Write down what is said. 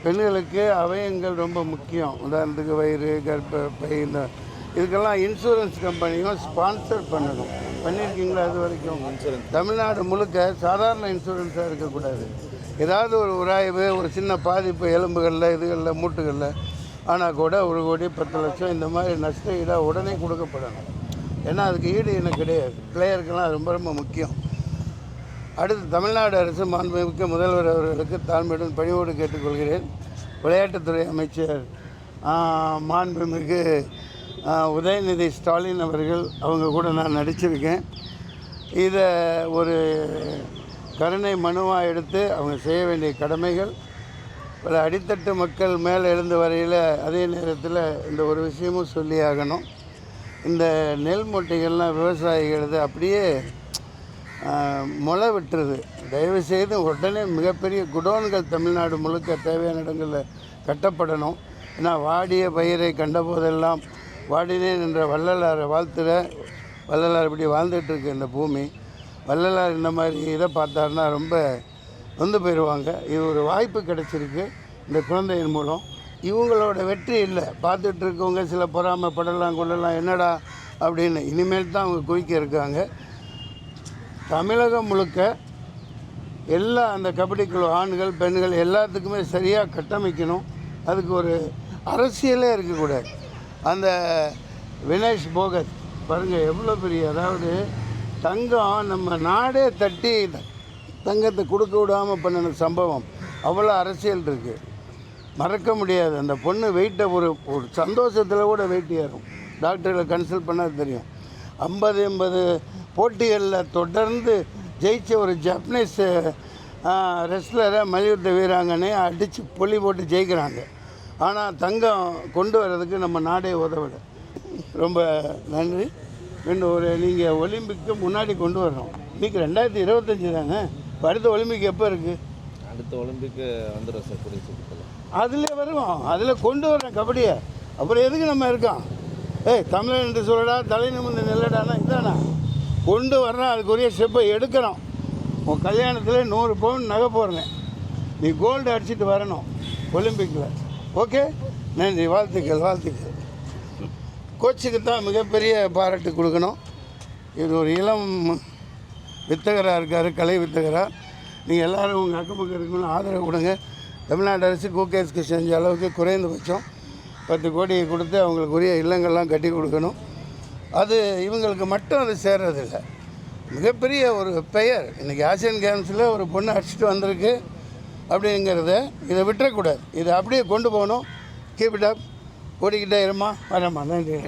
பெண்களுக்கு அவயங்கள் ரொம்ப முக்கியம். உதாரணத்துக்கு வயிறு, கர்ப்பப்பை, இந்த இதுக்கெல்லாம் இன்சூரன்ஸ் கம்பெனியும் ஸ்பான்சர் பண்ணணும். பண்ணியிருக்கீங்களா? அது வரைக்கும் தமிழ்நாடு முழுக்க சாதாரண இன்சூரன்ஸாக இருக்கக்கூடாது. ஏதாவது ஒரு உராய்வு, ஒரு சின்ன பாதிப்பு எலும்புகளில், இதுகளில், மூட்டுகளில் ஆனால் கூட 1 கோடி 10 லட்சம் இந்த மாதிரி நஷ்ட ஈடாக உடனே கொடுக்கப்படணும். ஏன்னா அதுக்கு ஈடு எனக்கு கிடையாது. பிளேயருக்கெல்லாம் ரொம்ப ரொம்ப முக்கியம். அடுத்து தமிழ்நாடு அரசு மாண்புமிக்க முதல்வர் அவர்களுக்கு தாழ்மையுடன் பணிவோடு கேட்டுக்கொள்கிறேன். விளையாட்டுத்துறை அமைச்சர் மாண்புமிகு உதயநிதி ஸ்டாலின் அவர்கள், அவங்க கூட நான் நடிச்சிருக்கேன். இதை ஒரு கருணை மனுவாக எடுத்து அவங்க செய்ய வேண்டிய கடமைகள் பல அடித்தட்டு மக்கள் மேலே எழுந்து வரையில் அதே நேரத்தில் இந்த ஒரு விஷயமும் சொல்லி ஆகணும். இந்த நெல் மூட்டைகள்லாம் விவசாயிகளது அப்படியே முளை விட்டுருது. தயவுசெய்து உடனே மிகப்பெரிய குடோன்கள் தமிழ்நாடு முழுக்க தேவையான இடங்களில் கட்டப்படணும். ஏன்னா வாடிய பயிரை கண்டபோதெல்லாம் வாடினேன் என்ற வள்ளலாரை வாழ்த்துற வள்ளலார் இப்படி வாழ்ந்துட்டுருக்கு இந்த பூமி. வள்ளலார் இந்த மாதிரி இதை பார்த்தாருன்னா ரொம்ப வந்து போயிடுவாங்க. இது ஒரு வாய்ப்பு கிடச்சிருக்கு இந்த குழந்தையின் மூலம். இவங்களோட வெற்றி இல்லை, பார்த்துட்டு இருக்கவங்க சில பொறாமைப்படலாம் கொள்ளலாம் என்னடா அப்படின்னு. இனிமேல் தான் அவங்க குவிக்க இருக்காங்க. தமிழகம் முழுக்க எல்லா அந்த கபடி குழு ஆண்கள் பெண்கள் எல்லாத்துக்குமே சரியாக கட்டமைக்கணும். அதுக்கு ஒரு அரசியலே இருக்கக்கூடாது. அந்த வினேஷ் போகத் பாருங்கள் எவ்வளோ பெரிய, அதாவது தங்கம் நம்ம நாடே தட்டி தங்கத்தை கொடுக்க விடாமல் பண்ணின சம்பவம், அவ்வளோ அரசியல் இருக்குது, மறக்க முடியாது. அந்த பொண்ணு வெயிட்டை ஒரு சந்தோஷத்தில் கூட வெயிட் ஏறும். டாக்டர்களை கன்சல்ட் பண்ணால் தெரியும். 50-80 போட்டிகளில் தொடர்ந்து ஜெயித்த ஒரு ஜப்பனீஸ் ரெஸ்லரை மல்யுத்த வீராங்கனை அடித்து பொலி போட்டு ஜெயிக்கிறாங்க. ஆனால் தங்கம் கொண்டு வர்றதுக்கு நம்ம நாடே உதவிட. ரொம்ப நன்றி. இன்னும் நீங்கள் ஒலிம்பிக்கு முன்னாடி கொண்டு வரணும். இன்றைக்கி 2025 தாங்க. இப்போ அடுத்த ஒலிம்பிக் எப்போ இருக்குது? அடுத்த ஒலிம்பிக்கு வந்துடும் சார், கூடிய சீக்கிரத்தில். அதில் வருவோம், அதில் கொண்டு வரேன் கபடியை. அப்புறம் எதுக்கு நம்ம இருக்கோம்? தமிழன் என்று சொல்லடா, தலை நிமிர்ந்து நெல்லடானா இதானா கொண்டு வர்றேன். அதுக்குரிய ஸ்டெப்பை எடுக்கிறோம். உன் கல்யாணத்தில் 100 பவுன் நகை போடுறேன். நீ கோல்டு அடிச்சுட்டு வரணும் ஒலிம்பிக்கில். ஓகே, நன்றி. வாழ்த்துக்கள் வாழ்த்துக்கள். கோச்சுக்கு தான் மிகப்பெரிய பாராட்டு கொடுக்கணும். இது ஒரு இளம் வித்தகராக இருக்கார், கலை வித்தகராக. நீங்கள் எல்லோரும் உங்கள் அக்கப்பக்கம் இருக்கணும்னு ஆதரவு கொடுங்க. தமிழ்நாடு அரசு கோகேஸ்க்கு செஞ்ச அளவுக்கு குறைந்தபட்சம் 10 கோடியை கொடுத்து அவங்களுக்கு உரிய இல்லங்கள்லாம் கட்டி கொடுக்கணும். அது இவங்களுக்கு மட்டும் அது சேர்றதில்லை, மிகப்பெரிய ஒரு பெயர். இன்றைக்கி ஆசியன் கேம்ஸில் ஒரு பொண்ணு அடிச்சுட்டு வந்திருக்கு அப்படிங்கிறத இதை விட்டுறக்கூடாது. இதை அப்படியே கொண்டு போகணும். Keep it up. ஓடிக்கிட்டே இருமா வரேம்மா. நன்றி.